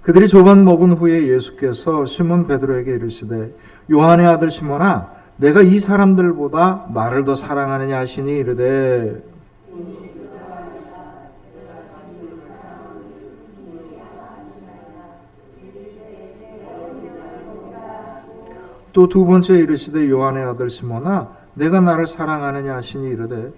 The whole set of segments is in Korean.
그들이 조반 먹은 후에 예수께서 시몬 베드로에게 이르시되 요한의 아들 시몬아 내가 이 사람들보다 나를 더 사랑하느냐 하시니 이르되 또 두 번째 이르시되 요한의 아들 시몬아 내가 나를 사랑하느냐 하시니 이르되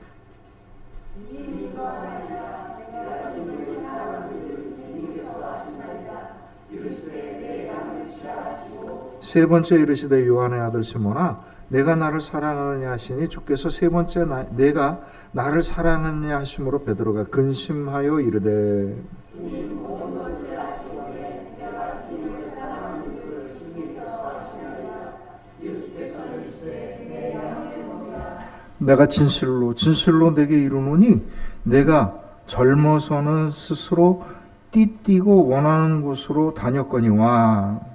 세 번째 이르시되 요한의 아들 시몬아 내가 나를 사랑하느냐 하시니 주께서 세 번째 내가 나를 사랑하느냐 하심으로 베드로가 근심하여 이르되 내가 진실로 내게 이르노니 내가 젊어서는 스스로 띠띠고 원하는 곳으로 다녔거니와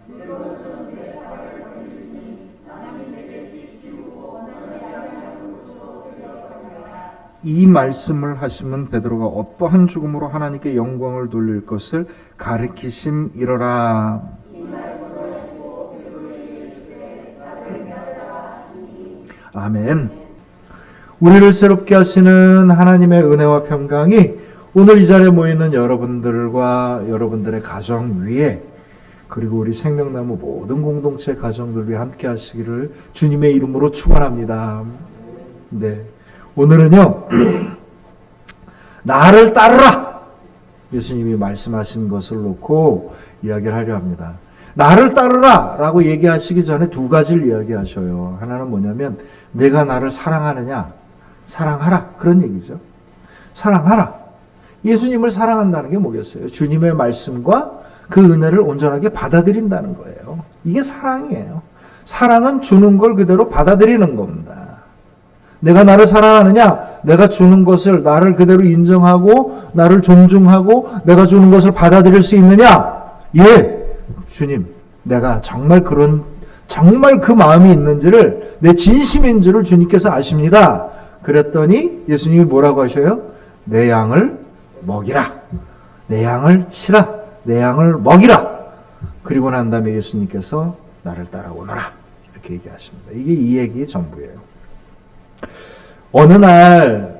이 말씀을 하시면 베드로가 어떠한 죽음으로 하나님께 영광을 돌릴 것을 가르치심이러라. 아멘. 우리를 새롭게 하시는 하나님의 은혜와 평강이 오늘 이 자리에 모이는 여러분들과 여러분들의 가정 위에 그리고 우리 생명나무 모든 공동체 가정들 위해 함께 하시기를 주님의 이름으로 축원합니다. 네. 오늘은요, 나를 따르라! 예수님이 말씀하신 것을 놓고 이야기를 하려 합니다. 나를 따르라! 라고 얘기하시기 전에 두 가지를 이야기하셔요. 하나는 뭐냐면, 내가 나를 사랑하느냐? 사랑하라. 그런 얘기죠. 사랑하라. 예수님을 사랑한다는 게 뭐겠어요? 주님의 말씀과 그 은혜를 온전하게 받아들인다는 거예요. 이게 사랑이에요. 사랑은 주는 걸 그대로 받아들이는 겁니다. 내가 나를 사랑하느냐? 내가 주는 것을 나를 그대로 인정하고 나를 존중하고 내가 주는 것을 받아들일 수 있느냐? 예, 주님, 내가 정말 그 마음이 있는지를 내 진심인지를 주님께서 아십니다. 그랬더니 예수님이 뭐라고 하셔요? 내 양을 먹이라. 내 양을 치라. 내 양을 먹이라. 그리고 난 다음에 예수님께서 나를 따라오너라. 이렇게 얘기하십니다. 이게 이 얘기의 전부예요. 어느 날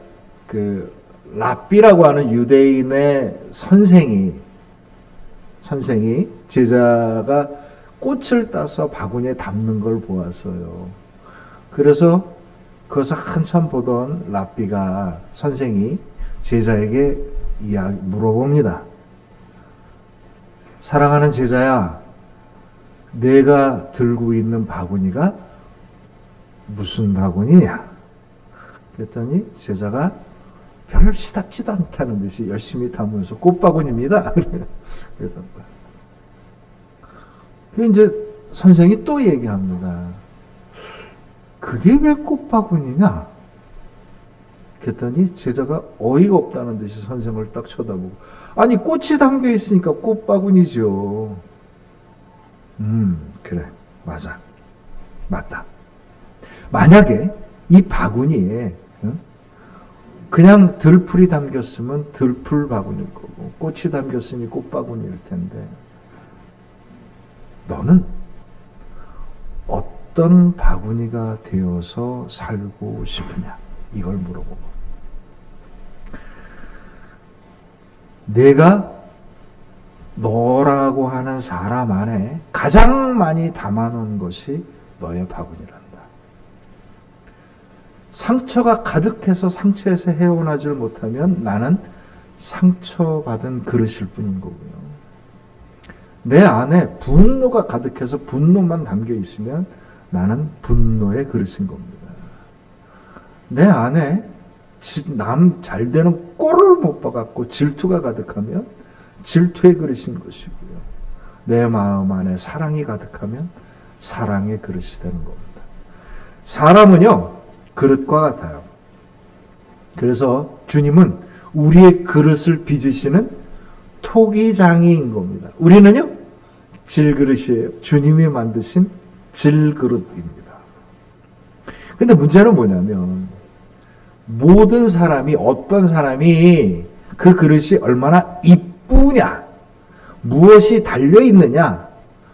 랍비라고 하는 유대인의 선생이 제자가 꽃을 따서 바구니에 담는 걸 보았어요. 그래서 그것을 한참 보던 랍비가 선생이 제자에게 물어봅니다. 사랑하는 제자야, 내가 들고 있는 바구니가 무슨 바구니냐? 그랬더니 제자가 별로 시답지도 않다는 듯이 열심히 담으면서 꽃바구니입니다. 그러던가. 이제 선생이 또 얘기합니다. 그게 왜 꽃바구니냐? 그랬더니 제자가 어이가 없다는 듯이 선생을 딱 쳐다보고 아니 꽃이 담겨 있으니까 꽃바구니죠. 그래 맞다. 만약에 이 바구니에 그냥 들풀이 담겼으면 들풀 바구니일 거고 꽃이 담겼으니 꽃바구니일 텐데 너는 어떤 바구니가 되어서 살고 싶으냐? 이걸 물어보고 내가 너라고 하는 사람 안에 가장 많이 담아놓은 것이 너의 바구니란다. 상처가 가득해서 상처에서 헤어나질 못하면 나는 상처받은 그릇일 뿐인 거고요. 내 안에 분노가 가득해서 분노만 담겨 있으면 나는 분노의 그릇인 겁니다. 내 안에 남 잘 되는 꼴을 못 봐갖고 질투가 가득하면 질투의 그릇인 것이고요. 내 마음 안에 사랑이 가득하면 사랑의 그릇이 되는 겁니다. 사람은요, 그릇과 같아요. 그래서 주님은 우리의 그릇을 빚으시는 토기장이인 겁니다. 우리는요, 질그릇이에요. 주님이 만드신 질그릇입니다. 근데 문제는 뭐냐면 모든 사람이 어떤 사람이 그 그릇이 얼마나 이쁘냐 무엇이 달려 있느냐,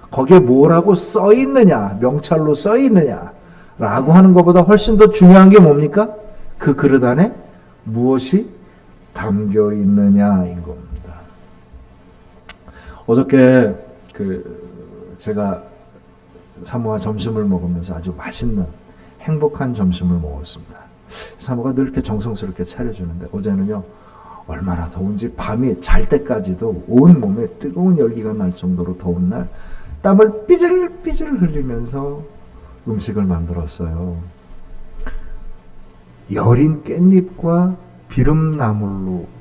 거기에 뭐라고 써 있느냐, 명찰로 써 있느냐 라고 하는 것보다 훨씬 더 중요한 게 뭡니까? 그 그릇 안에 무엇이 담겨 있느냐인 겁니다. 어저께 제가 사모와 점심을 먹으면서 아주 맛있는 행복한 점심을 먹었습니다. 사모가 늘 이렇게 정성스럽게 차려주는데 어제는요, 얼마나 더운지 밤이 잘 때까지도 온 몸에 뜨거운 열기가 날 정도로 더운 날 땀을 삐질삐질 흘리면서 음식을 만들었어요. 여린 깻잎과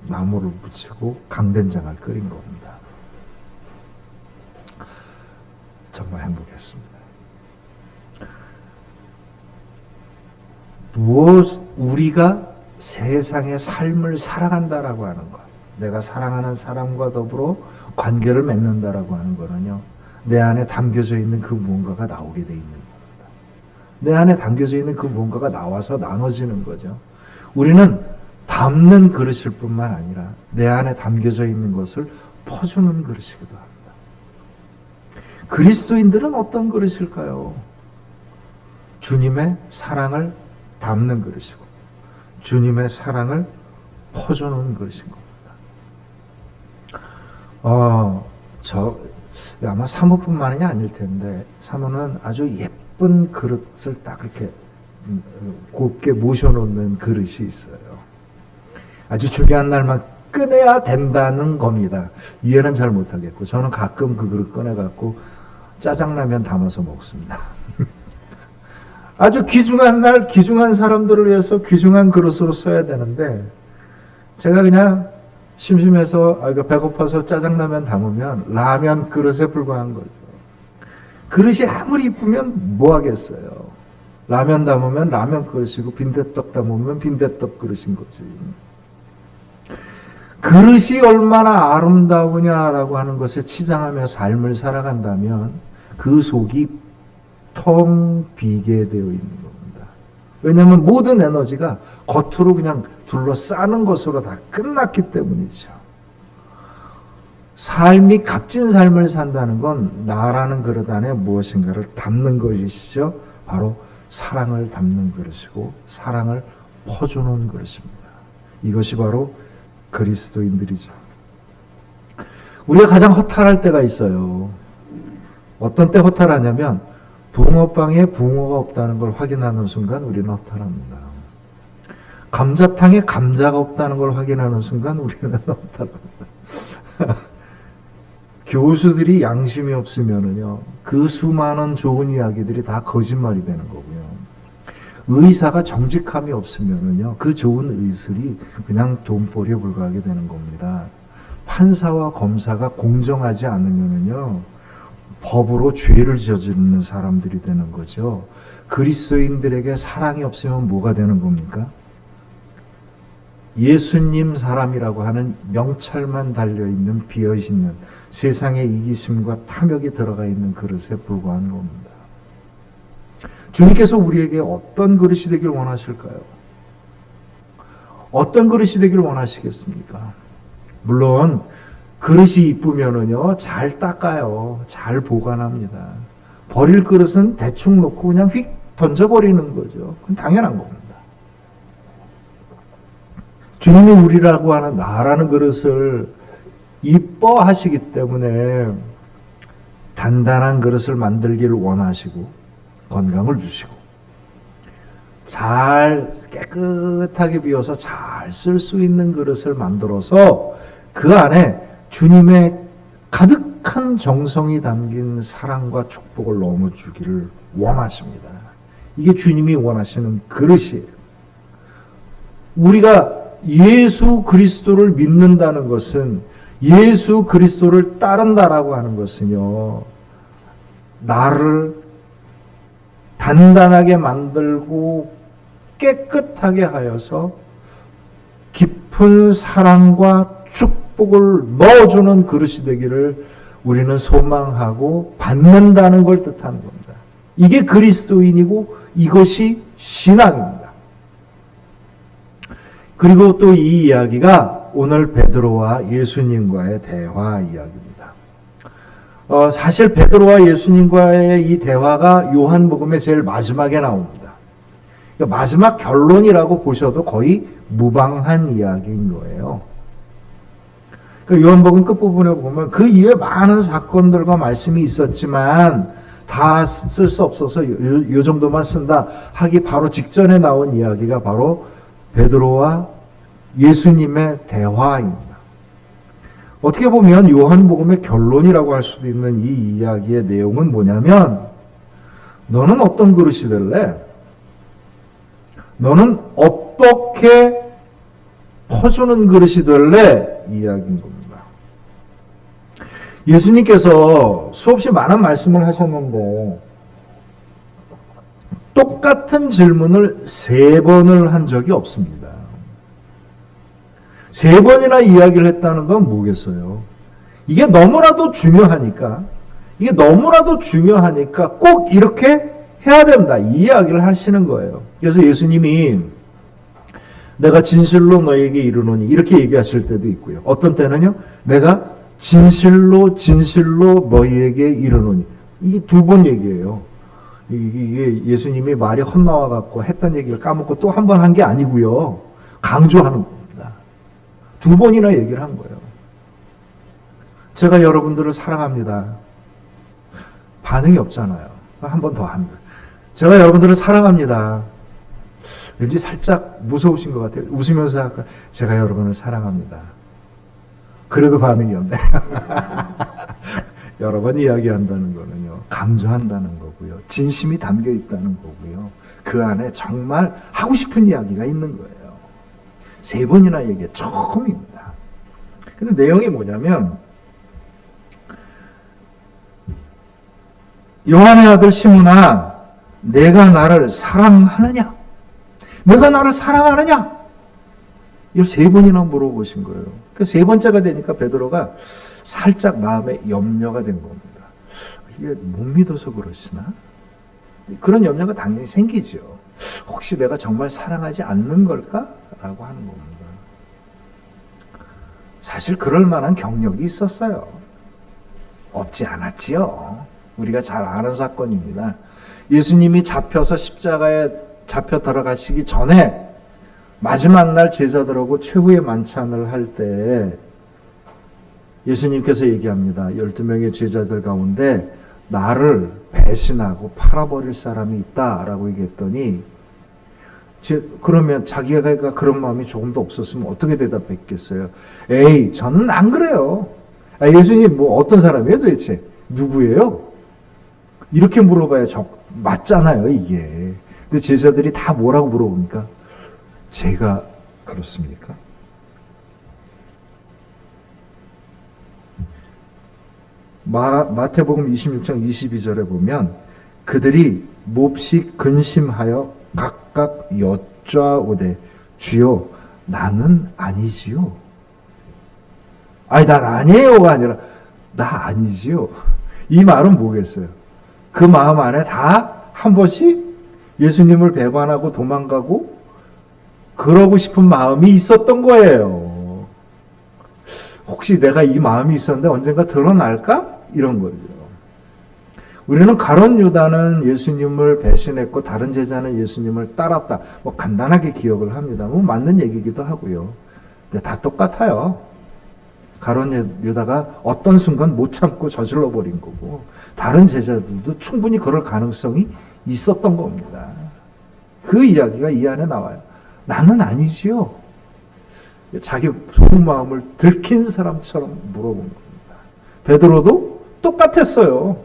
나무를 묻히고 강된장을 끓인 겁니다. 정말 행복했습니다. 우리가 세상의 삶을 살아간다라고 하는 것, 내가 사랑하는 사람과 더불어 관계를 맺는다라고 하는 거는요, 내 안에 담겨져 있는 그 무언가가 나오게 돼 있는 겁니다. 내 안에 담겨져 있는 그 무언가가 나와서 나눠지는 거죠. 우리는 담는 그릇일 뿐만 아니라 내 안에 담겨져 있는 것을 퍼주는 그릇이기도 합니다. 그리스도인들은 어떤 그릇일까요? 주님의 사랑을 담는 그릇이고 주님의 사랑을 퍼주는 그릇인 겁니다. 아마 사모뿐만이 아닐 텐데, 사모는 아주 예쁜 그릇을 딱 이렇게 곱게 모셔놓는 그릇이 있어요. 아주 중요한 날만 꺼내야 된다는 겁니다. 이해는 잘 못하겠고, 저는 가끔 그 그릇 꺼내갖고 짜장라면 담아서 먹습니다. 아주 귀중한 날, 귀중한 사람들을 위해서 귀중한 그릇으로 써야 되는데, 제가 그냥 심심해서, 배고파서 짜장라면 담으면 라면 그릇에 불과한 거죠. 그릇이 아무리 이쁘면 뭐 하겠어요. 라면 담으면 라면 그릇이고, 빈대떡 담으면 빈대떡 그릇인 거지. 그릇이 얼마나 아름다우냐라고 하는 것에 치장하며 삶을 살아간다면 그 속이 텅 비게 되어 있는 겁니다. 왜냐하면 모든 에너지가 겉으로 그냥 둘러싸는 것으로 다 끝났기 때문이죠. 삶이 값진 삶을 산다는 건 나라는 그릇 안에 무엇인가를 담는 것이죠. 바로 사랑을 담는 그릇이고 사랑을 퍼주는 그릇입니다. 이것이 바로 그리스도인들이죠. 우리가 가장 허탈할 때가 있어요. 어떤 때 허탈하냐면 붕어빵에 붕어가 없다는 걸 확인하는 순간 우리는 허탈합니다. 감자탕에 감자가 없다는 걸 확인하는 순간 우리는 허탈합니다. 교수들이 양심이 없으면은요, 그 수많은 좋은 이야기들이 다 거짓말이 되는 거고요. 의사가 정직함이 없으면은요, 그 좋은 의술이 그냥 돈벌이에 불과하게 되는 겁니다. 판사와 검사가 공정하지 않으면은요, 법으로 죄를 저지르는 사람들이 되는 거죠. 그리스도인들에게 사랑이 없으면 뭐가 되는 겁니까? 예수님 사람이라고 하는 명찰만 달려있는 비어있는 세상의 이기심과 탐욕이 들어가 있는 그릇에 불과한 겁니다. 주님께서 우리에게 어떤 그릇이 되길 원하실까요? 어떤 그릇이 되길 원하시겠습니까? 물론 그릇이 이쁘면은요, 잘 닦아요. 잘 보관합니다. 버릴 그릇은 대충 놓고 그냥 휙 던져버리는 거죠. 그건 당연한 겁니다. 주님이 우리라고 하는 나라는 그릇을 이뻐하시기 때문에 단단한 그릇을 만들기를 원하시고 건강을 주시고 잘 깨끗하게 비워서 잘 쓸 수 있는 그릇을 만들어서 그 안에 주님의 가득한 정성이 담긴 사랑과 축복을 넣어주기를 원하십니다. 이게 주님이 원하시는 그릇이에요. 우리가 예수 그리스도를 믿는다는 것은, 예수 그리스도를 따른다라고 하는 것은요, 나를 단단하게 만들고 깨끗하게 하여서 깊은 사랑과 축복을 넣어주는 그릇이 되기를 우리는 소망하고 받는다는 걸 뜻하는 겁니다. 이게 그리스도인이고 이것이 신앙입니다. 그리고 또 이 이야기가 오늘 베드로와 예수님과의 대화 이야기입니다. 사실 베드로와 예수님과의 이 대화가 요한복음의 제일 마지막에 나옵니다. 그러니까 마지막 결론이라고 보셔도 거의 무방한 이야기인 거예요. 요한복음 끝부분에 보면 그 이후에 많은 사건들과 말씀이 있었지만 다 쓸 수 없어서 요 정도만 쓴다 하기 바로 직전에 나온 이야기가 바로 베드로와 예수님의 대화입니다. 어떻게 보면 요한복음의 결론이라고 할 수도 있는 이 이야기의 내용은 뭐냐면 너는 어떤 그릇이 될래? 너는 어떻게 퍼주는 그릇이 될래? 이야기인 겁니다. 예수님께서 수없이 많은 말씀을 하셨는데 똑같은 질문을 3번을 한 적이 없습니다. 3번이나 이야기를 했다는 건 뭐겠어요? 이게 너무나도 중요하니까 꼭 이렇게 해야 된다. 이 이야기를 하시는 거예요. 그래서 예수님이 내가 진실로 너에게 이르노니 이렇게 얘기하실 때도 있고요. 어떤 때는요. 내가 진실로 너희에게 이르노니. 이게 2번 얘기예요. 이게 예수님이 말이 헛나와 갖고 했던 얘기를 까먹고 또 한 번 한 게 아니고요. 강조하는 겁니다. 2번이나 얘기를 한 거예요. 제가 여러분들을 사랑합니다. 반응이 없잖아요. 한 번 더 합니다. 제가 여러분들을 사랑합니다. 왠지 살짝 무서우신 것 같아요. 웃으면서 아까 제가 여러분을 사랑합니다. 그래도 반응이 없네. 여러 번 이야기한다는 거는요. 강조한다는 거고요. 진심이 담겨 있다는 거고요. 그 안에 정말 하고 싶은 이야기가 있는 거예요. 3번이나 얘기해. 처음입니다. 근데 내용이 뭐냐면 요한의 아들 시몬아 내가 나를 사랑하느냐? 내가 나를 사랑하느냐? 이걸 3번이나 물어보신 거예요. 그 3번째가 되니까 베드로가 살짝 마음에 염려가 된 겁니다. 이게 못 믿어서 그러시나? 그런 염려가 당연히 생기죠. 혹시 내가 정말 사랑하지 않는 걸까? 라고 하는 겁니다. 사실 그럴 만한 경력이 있었어요. 없지 않았지요. 우리가 잘 아는 사건입니다. 예수님이 잡혀서 십자가에 잡혀 들어가시기 전에 마지막 날 제자들하고 최후의 만찬을 할 때 예수님께서 얘기합니다. 12명의 제자들 가운데 나를 배신하고 팔아버릴 사람이 있다라고 얘기했더니 그러면 자기가 그런 마음이 조금 더 없었으면 어떻게 대답했겠어요? 에이, 저는 안 그래요. 예수님 뭐 어떤 사람이에요 도대체? 누구예요? 이렇게 물어봐야 맞잖아요 이게. 근데 제자들이 다 뭐라고 물어봅니까? 제가 그렇습니까? 마태복음 26장 22절에 보면 그들이 몹시 근심하여 각각 여짜오되 주여 나는 아니지요. 아니 난 아니에요가 아니라 나 아니지요. 이 말은 뭐겠어요? 그 마음 안에 다 한 번씩 예수님을 배반하고 도망가고 그러고 싶은 마음이 있었던 거예요. 혹시 내가 이 마음이 있었는데 언젠가 드러날까? 이런 거죠. 우리는 가룟 유다는 예수님을 배신했고 다른 제자는 예수님을 따랐다. 뭐 간단하게 기억을 합니다. 뭐 맞는 얘기기도 하고요. 근데 다 똑같아요. 가룟 유다가 어떤 순간 못 참고 저질러 버린 거고 다른 제자들도 충분히 그럴 가능성이 있었던 겁니다. 그 이야기가 이 안에 나와요. 나는 아니지요. 자기 속마음을 들킨 사람처럼 물어본 겁니다. 베드로도 똑같았어요.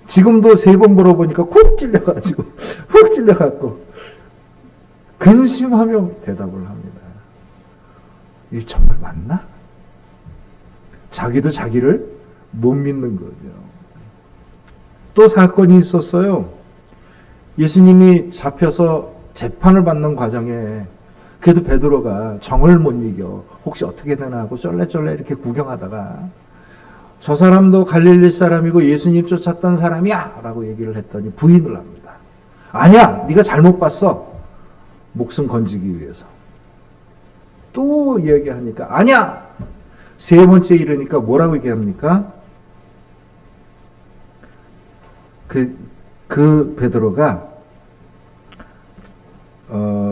지금도 3번 물어보니까 훅 찔려갖고 근심하며 대답을 합니다. 이게 정말 맞나? 자기도 자기를 못 믿는 거죠. 또 사건이 있었어요. 예수님이 잡혀서 재판을 받는 과정에 그래도 베드로가 정을 못 이겨 혹시 어떻게 되나 하고 쩔레쩔레 이렇게 구경하다가 저 사람도 갈릴리 사람이고 예수님 쫓았던 사람이야 라고 얘기를 했더니 부인을 합니다. 아니야, 네가 잘못 봤어. 목숨 건지기 위해서. 또 얘기하니까 아니야. 3번째 이르니까 뭐라고 얘기합니까? 그 베드로가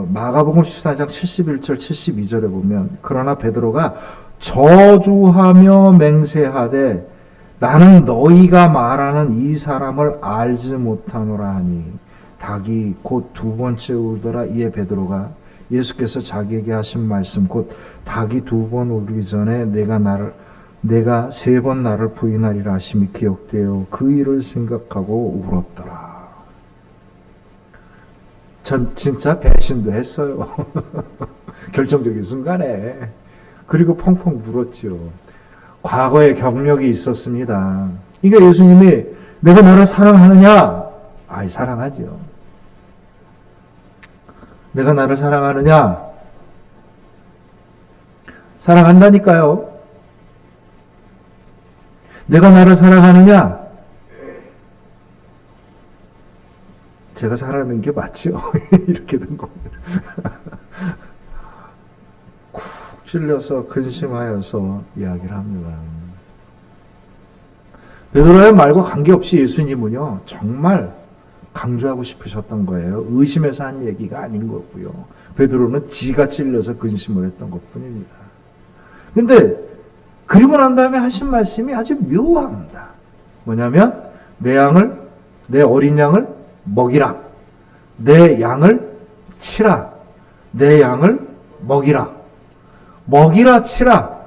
마가복음 14장 71절 72절에 보면 그러나 베드로가 저주하며 맹세하되 나는 너희가 말하는 이 사람을 알지 못하노라 하니 닭이 곧 두 번째 울더라. 이에 베드로가 예수께서 자기에게 하신 말씀 곧 닭이 두 번 울기 전에 내가 세 번 나를 부인하리라 하심이 기억되어 그 일을 생각하고 울었더라. 전 진짜 배신도 했어요. 결정적인 순간에. 그리고 펑펑 울었죠. 과거에 경력이 있었습니다. 그러니까 예수님이 내가 너를 사랑하느냐? 아이, 사랑하죠. 내가 나를 사랑하느냐? 사랑한다니까요. 내가 나를 사랑하느냐? 제가 사랑하는 게 맞죠? 이렇게 된 겁니다. 쿡 찔려서 근심하여서 이야기를 합니다. 베드로의 말과 관계없이 예수님은요, 정말 강조하고 싶으셨던 거예요. 의심해서 한 얘기가 아닌 거고요. 베드로는 지가 찔려서 근심을 했던 것 뿐입니다. 근데, 그리고 난 다음에 하신 말씀이 아주 묘합니다. 뭐냐면, 내 어린 양을 먹이라. 내 양을 치라. 내 양을 먹이라. 먹이라 치라.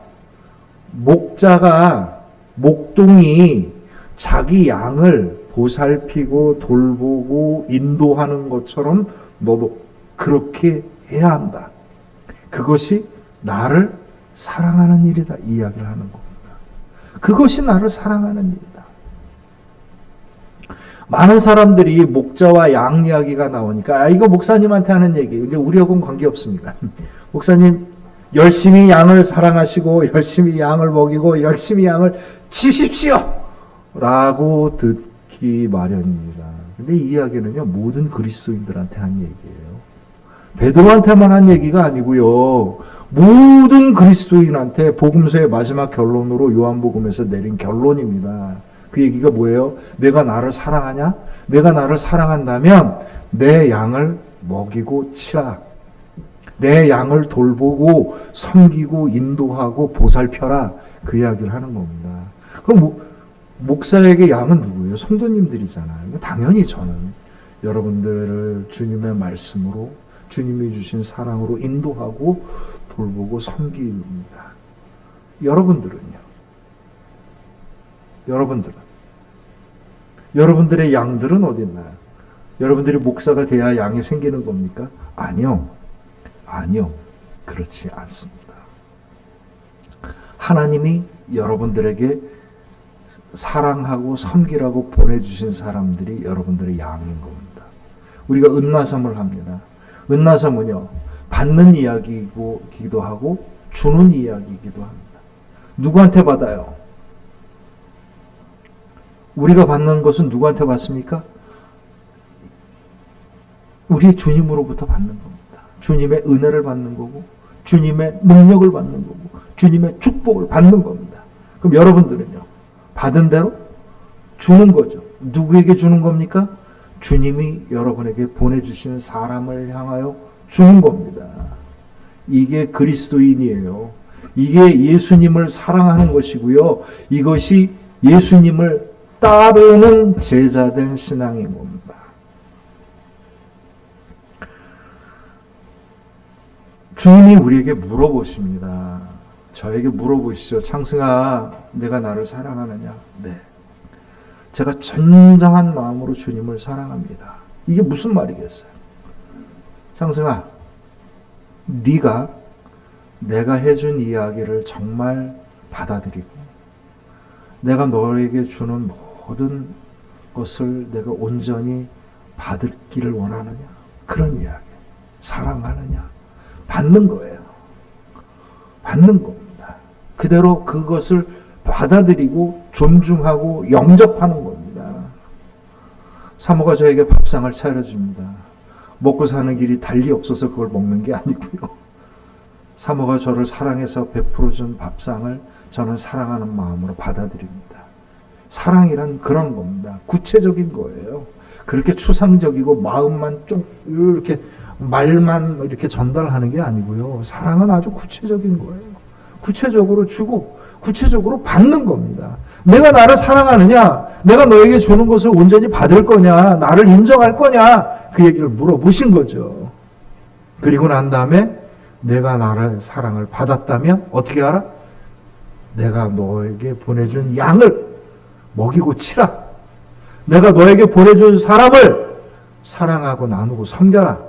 목동이 자기 양을 보살피고 돌보고 인도하는 것처럼 너도 그렇게 해야 한다. 그것이 나를 사랑하는 일이다. 이 이야기를 하는 겁니다. 그것이 나를 사랑하는 일이다. 많은 사람들이 목자와 양 이야기가 나오니까 이거 목사님한테 하는 얘기. 이제 우리하고는 관계없습니다. 목사님 열심히 양을 사랑하시고 열심히 양을 먹이고 열심히 양을 치십시오. 라고 듣기 마련입니다. 근데 이 이야기는요, 모든 그리스도인들한테 한 얘기예요. 베드로한테만 한 얘기가 아니고요. 모든 그리스도인한테 복음서의 마지막 결론으로 요한복음에서 내린 결론입니다. 그 얘기가 뭐예요? 내가 나를 사랑하냐? 내가 나를 사랑한다면 내 양을 먹이고 치라. 내 양을 돌보고 섬기고 인도하고 보살펴라. 그 이야기를 하는 겁니다. 그럼 목사에게 양은 누구예요? 성도님들이잖아요. 당연히 저는 여러분들을 주님의 말씀으로 주님이 주신 사랑으로 인도하고 돌보고 섬깁니다. 여러분들은요? 여러분들의 양들은 어디 있나요? 여러분들이 목사가 돼야 양이 생기는 겁니까? 아니요. 그렇지 않습니다. 하나님이 여러분들에게 사랑하고 섬기라고 보내주신 사람들이 여러분들의 양인 겁니다. 우리가 은나섬을 합니다. 은나섬은요, 받는 이야기이기도 하고 주는 이야기이기도 합니다. 누구한테 받아요? 우리가 받는 것은 누구한테 받습니까? 우리 주님으로부터 받는 겁니다. 주님의 은혜를 받는 거고 주님의 능력을 받는 거고 주님의 축복을 받는 겁니다. 그럼 여러분들은요, 받은 대로 주는 거죠. 누구에게 주는 겁니까? 주님이 여러분에게 보내주신 사람을 향하여 주는 겁니다. 이게 그리스도인이에요. 이게 예수님을 사랑하는 것이고요. 이것이 예수님을 따르는 제자된 신앙인 겁니다. 주님이 우리에게 물어보십니다. 저에게 물어보시죠. 창승아, 내가 나를 사랑하느냐? 네. 제가 전정한 마음으로 주님을 사랑합니다. 이게 무슨 말이겠어요? 창승아, 네가 내가 해준 이야기를 정말 받아들이고 내가 너에게 주는 모든 것을 내가 온전히 받기를 원하느냐? 그런 이야기. 사랑하느냐? 받는 거예요. 받는 겁니다. 그대로 그것을 받아들이고 존중하고 영접하는 겁니다. 사모가 저에게 밥상을 차려줍니다. 먹고 사는 길이 달리 없어서 그걸 먹는 게 아니고요. 사모가 저를 사랑해서 베풀어준 밥상을 저는 사랑하는 마음으로 받아들입니다. 사랑이란 그런 겁니다. 구체적인 거예요. 그렇게 추상적이고 마음만 좀 이렇게 말만 이렇게 전달하는 게 아니고요. 사랑은 아주 구체적인 거예요. 구체적으로 주고 구체적으로 받는 겁니다. 내가 나를 사랑하느냐? 내가 너에게 주는 것을 온전히 받을 거냐? 나를 인정할 거냐? 그 얘기를 물어보신 거죠. 그리고 난 다음에 내가 나를 사랑을 받았다면 어떻게 알아? 내가 너에게 보내준 양을 먹이고 치라. 내가 너에게 보내준 사람을 사랑하고 나누고 섬겨라.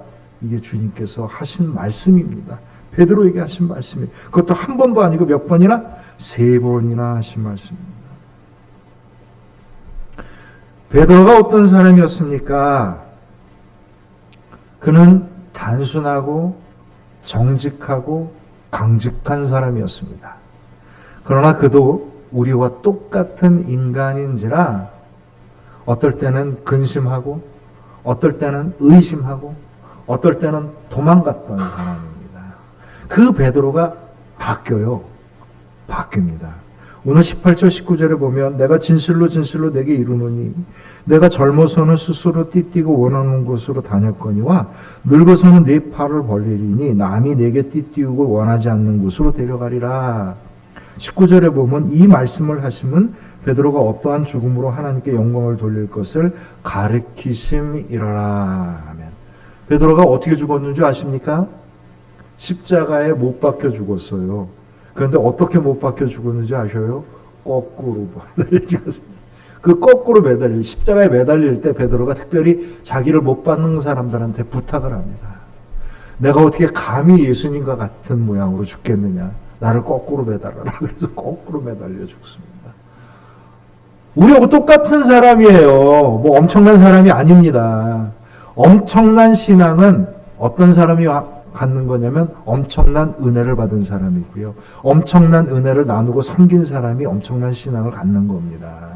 이게 주님께서 하신 말씀입니다. 베드로에게 하신 말씀이에요. 그것도 한 번도 아니고 몇 번이나? 3번이나 하신 말씀입니다. 베드로가 어떤 사람이었습니까? 그는 단순하고 정직하고 강직한 사람이었습니다. 그러나 그도 우리와 똑같은 인간인지라 어떨 때는 근심하고 어떨 때는 의심하고 어떨 때는 도망갔던 사람입니다. 그 베드로가 바뀌어요. 바뀝니다. 오늘 18절 19절에 보면 내가 진실로 진실로 내게 이르노니 내가 젊어서는 스스로 띠띠고 원하는 곳으로 다녔거니와 늙어서는 네 팔을 벌리리니 남이 내게 띠띠우고 원하지 않는 곳으로 데려가리라. 19절에 보면 이 말씀을 하시면 베드로가 어떠한 죽음으로 하나님께 영광을 돌릴 것을 가르치심이라라 하면 베드로가 어떻게 죽었는 줄 아십니까? 십자가에 못 박혀 죽었어요. 그런데 어떻게 못 박혀 죽었는지 아셔요? 거꾸로 매달려 죽었어요. 그 거꾸로 매달릴 십자가에 매달릴 때 베드로가 특별히 자기를 못 받는 사람들한테 부탁을 합니다. 내가 어떻게 감히 예수님과 같은 모양으로 죽겠느냐? 나를 거꾸로 매달아라. 그래서 거꾸로 매달려 죽습니다. 우리하고 똑같은 사람이에요. 뭐 엄청난 사람이 아닙니다. 엄청난 신앙은 어떤 사람이 갖는 거냐면 엄청난 은혜를 받은 사람이고요. 엄청난 은혜를 나누고 섬긴 사람이 엄청난 신앙을 갖는 겁니다.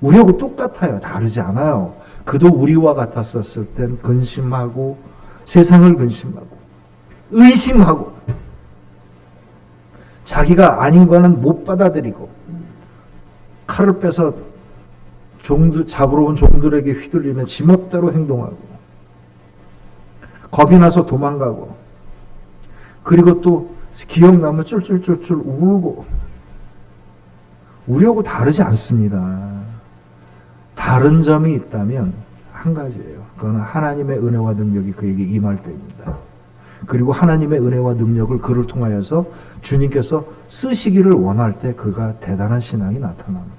우리하고 똑같아요. 다르지 않아요. 그도 우리와 같았었을 땐 근심하고 세상을 근심하고 의심하고 자기가 아닌 거는 못 받아들이고 칼을 빼서 잡으러 온 종들에게 휘둘리면 지멋대로 행동하고 겁이 나서 도망가고 그리고 또 기억나면 쫄쫄쫄쫄 울고 우리하고 다르지 않습니다. 다른 점이 있다면 한 가지예요. 그건 하나님의 은혜와 능력이 그에게 임할 때입니다. 그리고 하나님의 은혜와 능력을 그를 통하여서 주님께서 쓰시기를 원할 때 그가 대단한 신앙이 나타납니다.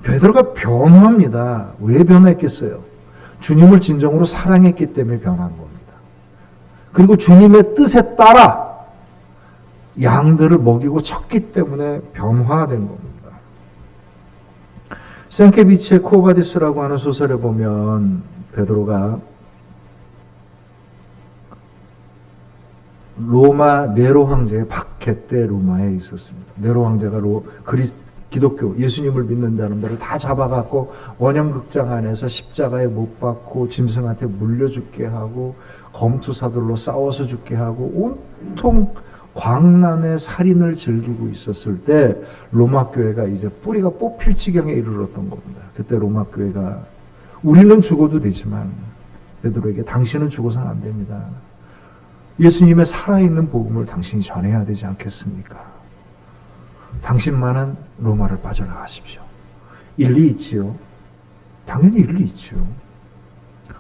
베드로가 변화합니다. 왜 변했겠어요? 주님을 진정으로 사랑했기 때문에 변한 겁니다. 그리고 주님의 뜻에 따라 양들을 먹이고 쳤기 때문에 변화된 겁니다. 생케비치의 코바디스라고 하는 소설에 보면 베드로가 로마 네로 황제의 박해 때 로마에 있었습니다. 네로 황제가 기독교 예수님을 믿는 사람들을 다 잡아갖고 원형극장 안에서 십자가에 못 박고 짐승한테 물려 죽게 하고 검투사들로 싸워서 죽게 하고 온통 광란의 살인을 즐기고 있었을 때 로마 교회가 이제 뿌리가 뽑힐 지경에 이르렀던 겁니다. 그때 로마 교회가 우리는 죽어도 되지만 베드로에게 당신은 죽어서는 안 됩니다. 예수님의 살아있는 복음을 당신이 전해야 되지 않겠습니까? 당신만은 로마를 빠져나가십시오. 일리 있지요. 당연히 일리 있지요.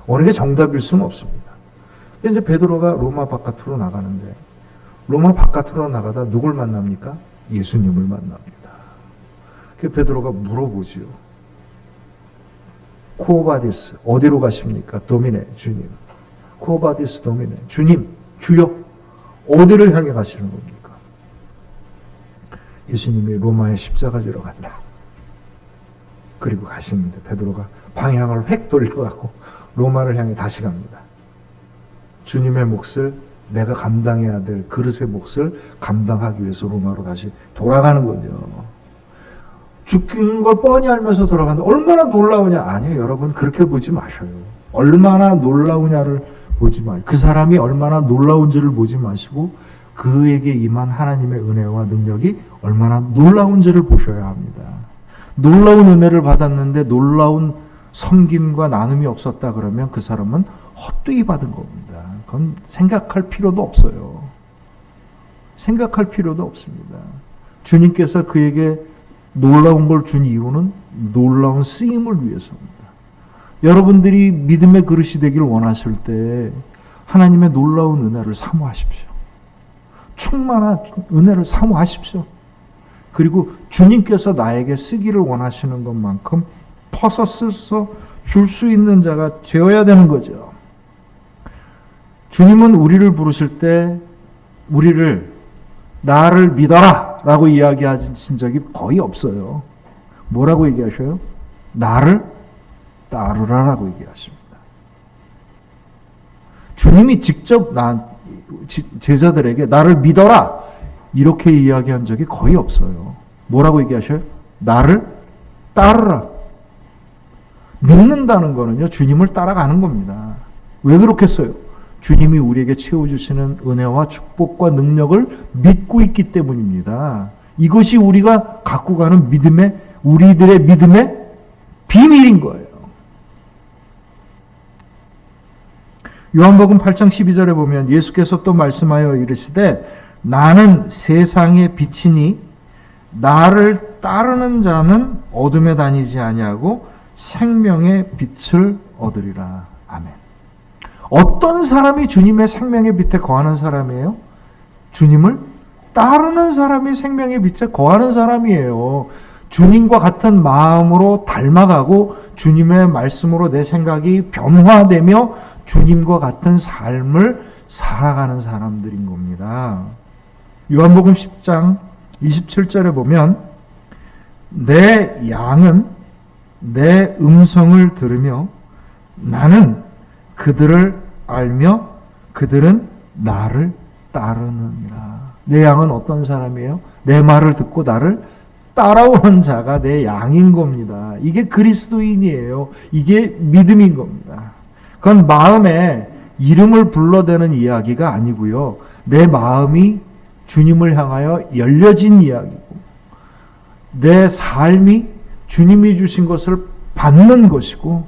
어느 게 정답일 수는 없습니다. 이제 베드로가 로마 바깥으로 나가는데 로마 바깥으로 나가다 누굴 만납니까? 예수님을 만납니다. 그 베드로가 물어보지요. 코바디스 어디로 가십니까? 도미네 주님. 코바디스 도미네 주님 주여 어디를 향해 가시는 겁니까? 예수님이 로마의 십자가 지러 간다. 그리고 가시는데 베드로가 방향을 획 돌려갖고 로마를 향해 다시 갑니다. 주님의 몫을 내가 감당해야 될 그릇의 몫을 감당하기 위해서 로마로 다시 돌아가는 거죠. 죽는 걸 뻔히 알면서 돌아가는데 얼마나 놀라우냐. 아니요 여러분 그렇게 보지 마셔요. 얼마나 놀라우냐를 보지 마요. 그 사람이 얼마나 놀라운지를 보지 마시고 그에게 임한 하나님의 은혜와 능력이 얼마나 놀라운지를 보셔야 합니다. 놀라운 은혜를 받았는데 놀라운 섬김과 나눔이 없었다 그러면 그 사람은 헛되이 받은 겁니다. 그건 생각할 필요도 없어요. 생각할 필요도 없습니다. 주님께서 그에게 놀라운 걸 준 이유는 놀라운 쓰임을 위해서입니다. 여러분들이 믿음의 그릇이 되길 원하실 때 하나님의 놀라운 은혜를 사모하십시오. 충만한 은혜를 사모하십시오. 그리고 주님께서 나에게 쓰기를 원하시는 것만큼 퍼서 써서 줄 수 있는 자가 되어야 되는 거죠. 주님은 우리를 부르실 때 우리를 나를 믿어라 라고 이야기하신 적이 거의 없어요. 뭐라고 얘기하셔요? 나를 따르라라고 얘기하십니다. 주님이 직접 제자들에게 나를 믿어라 이렇게 이야기한 적이 거의 없어요. 뭐라고 얘기하셔요? 나를 따르라. 믿는다는 거는요, 주님을 따라가는 겁니다. 왜 그렇겠어요? 주님이 우리에게 채워주시는 은혜와 축복과 능력을 믿고 있기 때문입니다. 이것이 우리가 갖고 가는 우리들의 믿음의 비밀인 거예요. 요한복음 8장 12절에 보면 예수께서 또 말씀하여 이르시되 나는 세상의 빛이니 나를 따르는 자는 어둠에 다니지 아니하고 생명의 빛을 얻으리라. 아멘. 어떤 사람이 주님의 생명의 빛에 거하는 사람이에요? 주님을 따르는 사람이 생명의 빛에 거하는 사람이에요. 주님과 같은 마음으로 닮아가고 주님의 말씀으로 내 생각이 변화되며 주님과 같은 삶을 살아가는 사람들인 겁니다. 요한복음 10장 27절에 보면 내 양은 내 음성을 들으며 나는 그들을 알며 그들은 나를 따르느니라. 내 양은 어떤 사람이에요? 내 말을 듣고 나를 따라오는 자가 내 양인 겁니다. 이게 그리스도인이에요. 이게 믿음인 겁니다. 그건 마음에 이름을 불러대는 이야기가 아니고요. 내 마음이 주님을 향하여 열려진 이야기고 내 삶이 주님이 주신 것을 받는 것이고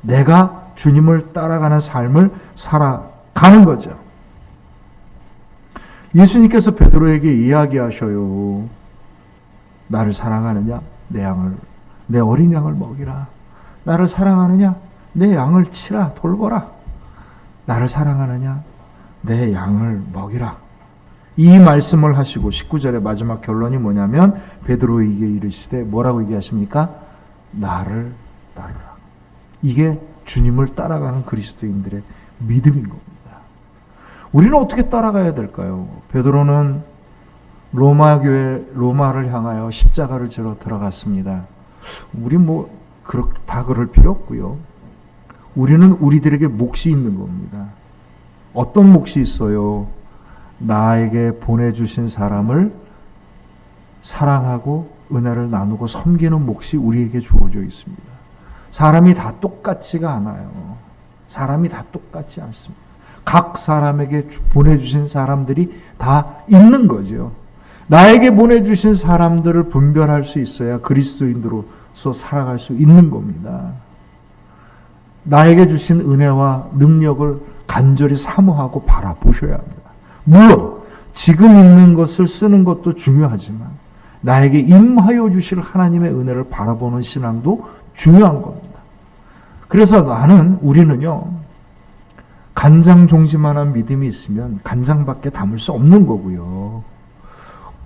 내가 주님을 따라가는 삶을 살아가는 거죠. 예수님께서 베드로에게 이야기하셔요. 나를 사랑하느냐? 내 어린 양을 먹이라. 나를 사랑하느냐? 내 양을 치라, 돌보라. 나를 사랑하느냐? 내 양을 먹이라. 이 말씀을 하시고 19절의 마지막 결론이 뭐냐면 베드로에게 이르시되 뭐라고 얘기하십니까? 나를 따르라. 이게 주님을 따라가는 그리스도인들의 믿음인 겁니다. 우리는 어떻게 따라가야 될까요? 베드로는 로마를 향하여 십자가를 지러 들어갔습니다. 우리 다 그럴 필요 없고요. 우리는 우리들에게 몫이 있는 겁니다. 어떤 몫이 있어요? 나에게 보내주신 사람을 사랑하고 은혜를 나누고 섬기는 몫이 우리에게 주어져 있습니다. 사람이 다 똑같지가 않아요. 사람이 다 똑같지 않습니다. 각 사람에게 보내주신 사람들이 다 있는 거죠. 나에게 보내주신 사람들을 분별할 수 있어야 그리스도인으로서 살아갈 수 있는 겁니다. 나에게 주신 은혜와 능력을 간절히 사모하고 바라보셔야 합니다. 물론 지금 있는 것을 쓰는 것도 중요하지만 나에게 임하여 주실 하나님의 은혜를 바라보는 신앙도 중요한 겁니다. 그래서 우리는요, 간장종지만한 믿음이 있으면 간장밖에 담을 수 없는 거고요.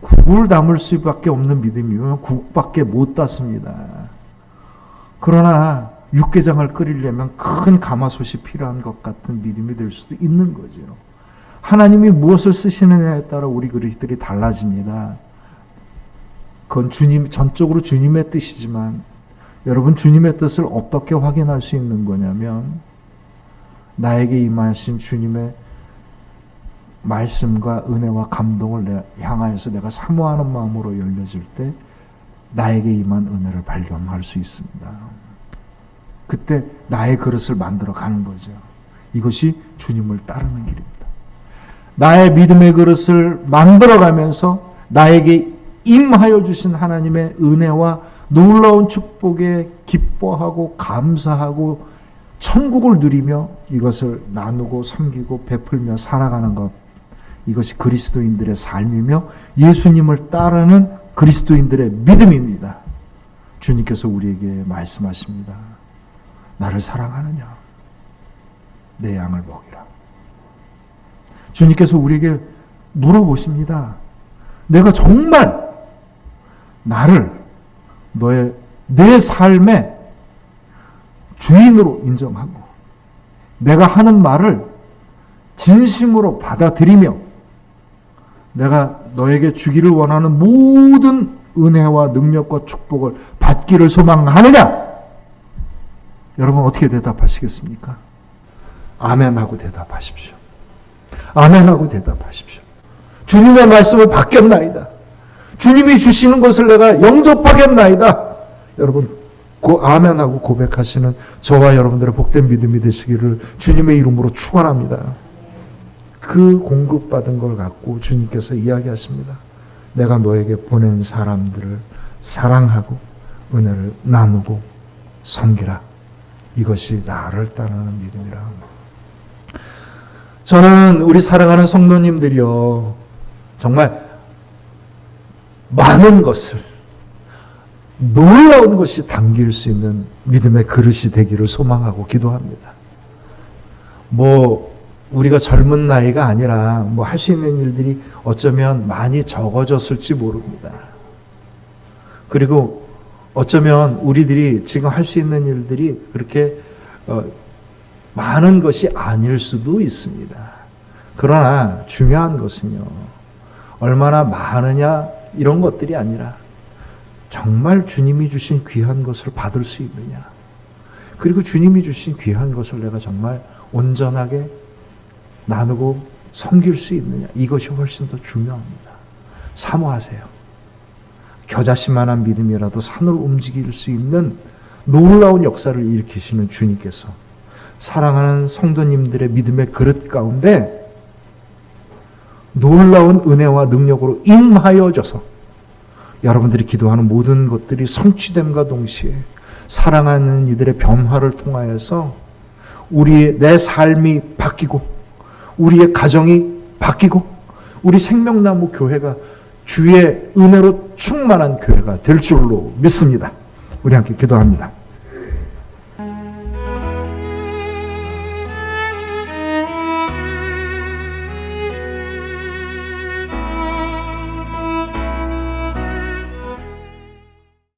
국을 담을 수밖에 없는 믿음이면 국밖에 못 담습니다. 그러나 육개장을 끓이려면 큰 가마솥이 필요한 것 같은 믿음이 될 수도 있는 거죠. 하나님이 무엇을 쓰시느냐에 따라 우리 그릇들이 달라집니다. 그건 전적으로 주님의 뜻이지만 여러분 주님의 뜻을 어떻게 확인할 수 있는 거냐면 나에게 임하신 주님의 말씀과 은혜와 감동을 향하여서 내가 사모하는 마음으로 열려질 때 나에게 임한 은혜를 발견할 수 있습니다. 그때 나의 그릇을 만들어 가는 거죠. 이것이 주님을 따르는 길입니다. 나의 믿음의 그릇을 만들어가면서 나에게 임하여 주신 하나님의 은혜와 놀라운 축복에 기뻐하고 감사하고 천국을 누리며 이것을 나누고 섬기고 베풀며 살아가는 것, 이것이 그리스도인들의 삶이며 예수님을 따르는 그리스도인들의 믿음입니다. 주님께서 우리에게 말씀하십니다. 나를 사랑하느냐? 내 양을 먹이라. 주님께서 우리에게 물어보십니다. 내가 정말 나를 내 삶의 주인으로 인정하고 내가 하는 말을 진심으로 받아들이며 내가 너에게 주기를 원하는 모든 은혜와 능력과 축복을 받기를 소망하느냐? 여러분 어떻게 대답하시겠습니까? 아멘하고 대답하십시오. 아멘하고 대답하십시오. 주님의 말씀을 받겠나이다. 주님이 주시는 것을 내가 영접하겠나이다. 여러분 아멘하고 고백하시는 저와 여러분들의 복된 믿음이 되시기를 주님의 이름으로 축원합니다. 그 공급받은 걸 갖고 주님께서 이야기하십니다. 내가 너에게 보낸 사람들을 사랑하고 은혜를 나누고 섬기라. 이것이 나를 따르는 믿음이라 합니다. 저는 우리 사랑하는 성도님들이요, 정말 많은 것을, 놀라운 것이 담길 수 있는 믿음의 그릇이 되기를 소망하고 기도합니다. 우리가 젊은 나이가 아니라 할 수 있는 일들이 어쩌면 많이 적어졌을지 모릅니다. 그리고 어쩌면 우리들이 지금 할 수 있는 일들이 그렇게 많은 것이 아닐 수도 있습니다. 그러나 중요한 것은요, 얼마나 많으냐 이런 것들이 아니라 정말 주님이 주신 귀한 것을 받을 수 있느냐, 그리고 주님이 주신 귀한 것을 내가 정말 온전하게 나누고 섬길 수 있느냐, 이것이 훨씬 더 중요합니다. 사모하세요. 겨자씨만한 믿음이라도 산을 움직일 수 있는 놀라운 역사를 일으키시는 주님께서 사랑하는 성도님들의 믿음의 그릇 가운데 놀라운 은혜와 능력으로 임하여 줘서 여러분들이 기도하는 모든 것들이 성취됨과 동시에 사랑하는 이들의 변화를 통하여서 내 삶이 바뀌고 우리의 가정이 바뀌고 우리 생명나무 교회가 주의 은혜로 충만한 교회가 될 줄로 믿습니다. 우리 함께 기도합니다.